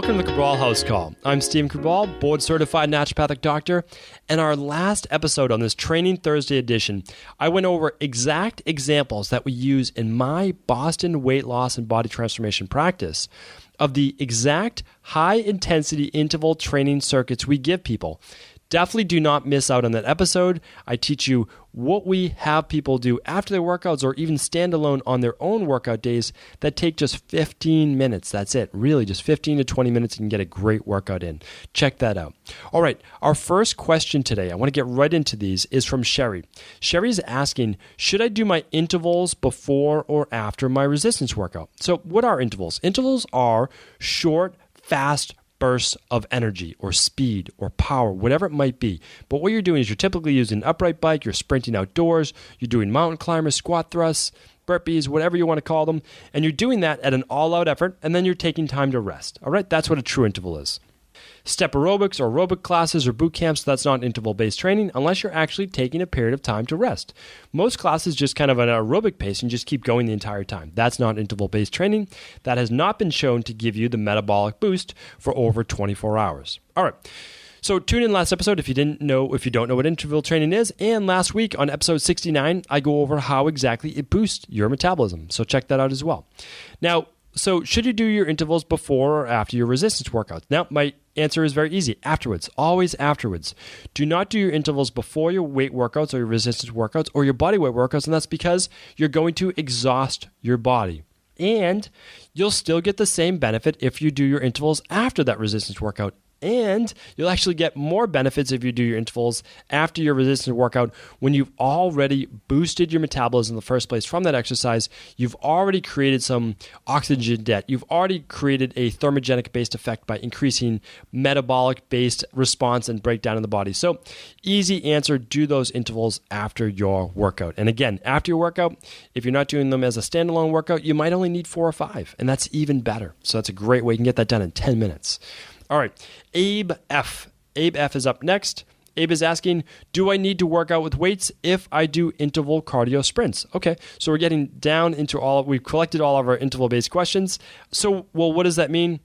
Welcome to the Cabral HouseCall. I'm Stephen Cabral, board-certified naturopathic doctor, and our last episode on this Training Thursday edition, I went over exact examples that we use in my Boston weight loss and body transformation practice of the exact high-intensity interval training circuits we give people. Definitely do not miss out on that episode. I teach you what we have people do after their workouts or even standalone on their own workout days that take just 15 minutes. That's it. Really, just 15 to 20 minutes, you can get a great workout in. Check that out. All right, our first question today, I want to get right into these, is from Sherry. Sherry's asking, should I do my intervals before or after my resistance workout? So what are intervals? Intervals are short, fast bursts of energy or speed or power, whatever it might be. But what you're doing is you're typically using an upright bike, you're sprinting outdoors, you're doing mountain climbers, squat thrusts, burpees, whatever you want to call them, and you're doing that at an all-out effort, and then you're taking time to rest. All right, that's what a true interval is. Step aerobics or aerobic classes or boot camps, that's not interval-based training unless you're actually taking a period of time to rest. Most classes just kind of an aerobic pace and just keep going the entire time. That's not interval-based training. That has not been shown to give you the metabolic boost for over 24 hours. All right. So tune in last episode if you don't know what interval training is. And last week on episode 69, I go over how exactly it boosts your metabolism. So check that out as well. Now, so should you do your intervals before or after your resistance workouts? Now, my answer is very easy. Afterwards. Always afterwards. Do not do your intervals before your weight workouts or your resistance workouts or your body weight workouts, and that's because you're going to exhaust your body. And you'll still get the same benefit if you do your intervals after that resistance workout. And you'll actually get more benefits if you do your intervals after your resistance workout when you've already boosted your metabolism in the first place from that exercise. You've already created some oxygen debt. You've already created a thermogenic-based effect by increasing metabolic-based response and breakdown in the body. So easy answer, do those intervals after your workout. And again, after your workout, if you're not doing them as a standalone workout, you might only need 4 or 5, and that's even better. So that's a great way. You can get that done in 10 minutes. All right, Abe F. Abe F is up next. Abe is asking, do I need to work out with weights if I do interval cardio sprints? Okay, so we're getting down into we've collected all of our interval-based questions. So, well, what does that mean?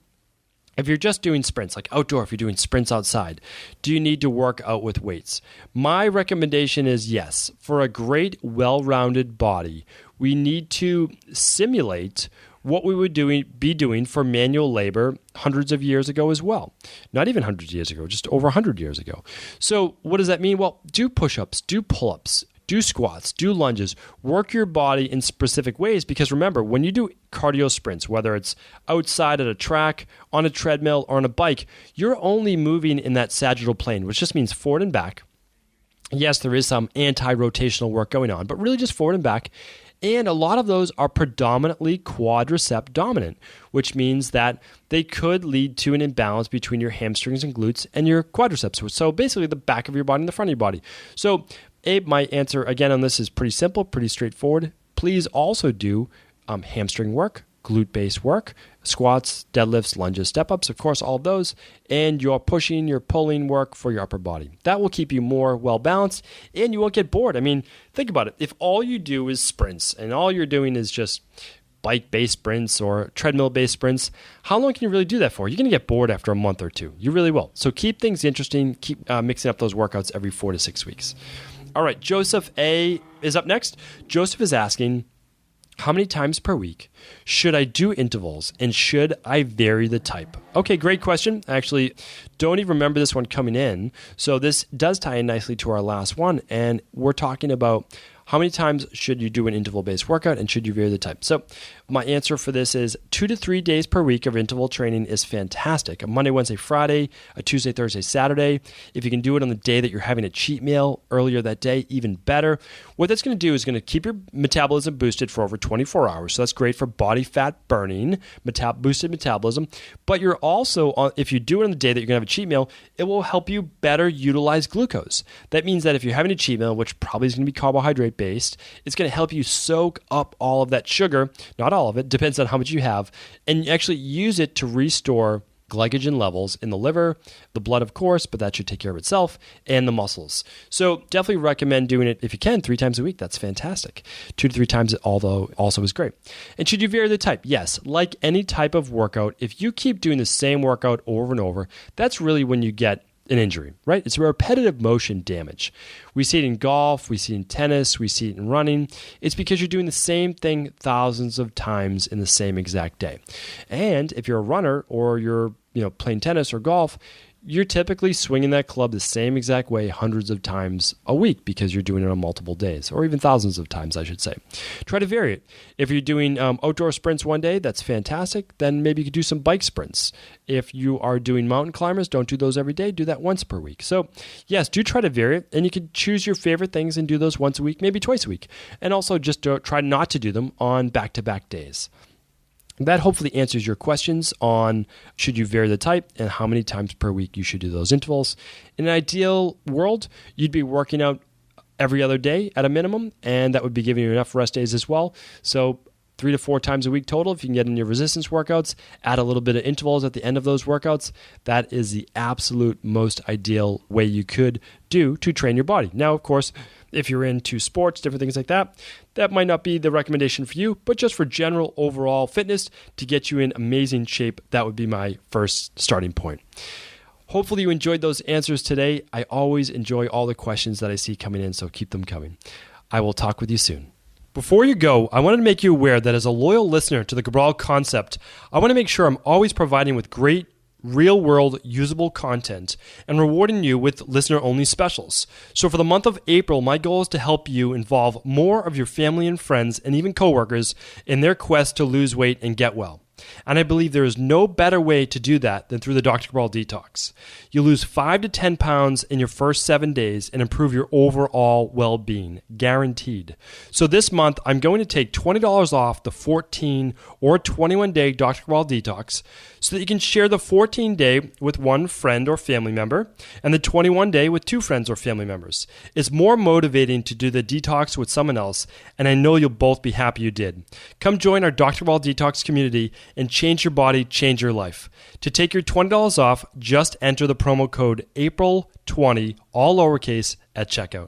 If you're just doing sprints, like outdoor, if you're doing sprints outside, do you need to work out with weights? My recommendation is yes. For a great, well-rounded body, we need to simulate what we would be doing for manual labor hundreds of years ago as well. Not even hundreds of years ago, just over 100 years ago. So what does that mean? Well, do push-ups, do pull-ups, do squats, do lunges, work your body in specific ways, because remember, when you do cardio sprints, whether it's outside at a track, on a treadmill, or on a bike, you're only moving in that sagittal plane, which just means forward and back. Yes, there is some anti-rotational work going on, but really just forward and back. And a lot of those are predominantly quadricep dominant, which means that they could lead to an imbalance between your hamstrings and glutes and your quadriceps. So basically the back of your body and the front of your body. So Abe, my answer again on this is pretty simple, pretty straightforward. Please also do hamstring work, glute-based work, squats, deadlifts, lunges, step-ups, of course, all of those, and your pushing, your pulling work for your upper body. That will keep you more well-balanced, and you won't get bored. I mean, think about it. If all you do is sprints, and all you're doing is just bike-based sprints or treadmill-based sprints, how long can you really do that for? You're going to get bored after a month or two. You really will. So keep things interesting. Keep mixing up those workouts every 4 to 6 weeks. All right, Joseph A. is up next. Joseph is asking, how many times per week should I do intervals, and should I vary the type? Okay, great question. I actually don't even remember this one coming in. So this does tie in nicely to our last one, and we're talking about how many times should you do an interval-based workout, and should you vary the type? So my answer for this is 2 to 3 days per week of interval training is fantastic. A Monday, Wednesday, Friday, a Tuesday, Thursday, Saturday. If you can do it on the day that you're having a cheat meal earlier that day, even better. What that's going to do is going to keep your metabolism boosted for over 24 hours. So that's great for body fat burning, boosted metabolism. But you're also, if you do it on the day that you're going to have a cheat meal, it will help you better utilize glucose. That means that if you're having a cheat meal, which probably is going to be carbohydrate based, it's going to help you soak up all of that sugar, not all of it, depends on how much you have, and actually use it to restore glycogen levels in the liver, the blood, of course, but that should take care of itself, and the muscles. So definitely recommend doing it if you can 3 times a week. That's fantastic. 2 to 3 times, although also is great. And should you vary the type? Yes. Like any type of workout, if you keep doing the same workout over and over, that's really when you get an injury, right? It's a repetitive motion damage. We see it in golf, we see it in tennis, we see it in running. It's because you're doing the same thing thousands of times in the same exact day. And if you're a runner or you're playing tennis or golf, you're typically swinging that club the same exact way hundreds of times a week because you're doing it on multiple days, or even thousands of times, I should say. Try to vary it. If you're doing outdoor sprints one day, that's fantastic. Then maybe you could do some bike sprints. If you are doing mountain climbers, don't do those every day. Do that once per week. So yes, do try to vary it, and you can choose your favorite things and do those once a week, maybe twice a week. And also just try not to do them on back-to-back days. That hopefully answers your questions on should you vary the type and how many times per week you should do those intervals. In an ideal world, you'd be working out every other day at a minimum, and that would be giving you enough rest days as well. So 3 to 4 times a week total. If you can get in your resistance workouts, add a little bit of intervals at the end of those workouts. That is the absolute most ideal way you could do to train your body. Now, of course, if you're into sports, different things like that, that might not be the recommendation for you, but just for general overall fitness to get you in amazing shape, that would be my first starting point. Hopefully you enjoyed those answers today. I always enjoy all the questions that I see coming in, so keep them coming. I will talk with you soon. Before you go, I wanted to make you aware that as a loyal listener to the Cabral concept, I want to make sure I'm always providing with great real-world usable content and rewarding you with listener-only specials. So for the month of April, my goal is to help you involve more of your family and friends and even coworkers in their quest to lose weight and get well. And I believe there is no better way to do that than through the Dr. Cabral Detox. You lose 5 to 10 pounds in your first 7 days and improve your overall well-being, guaranteed. So this month, I'm going to take $20 off the 14 or 21-day Dr. Cabral Detox so that you can share the 14-day with one friend or family member and the 21-day with 2 friends or family members. It's more motivating to do the detox with someone else, and I know you'll both be happy you did. Come join our Dr. Cabral Detox community and change your body, change your life. To take your $20 off, just enter the promo code APRIL20, all lowercase, at checkout.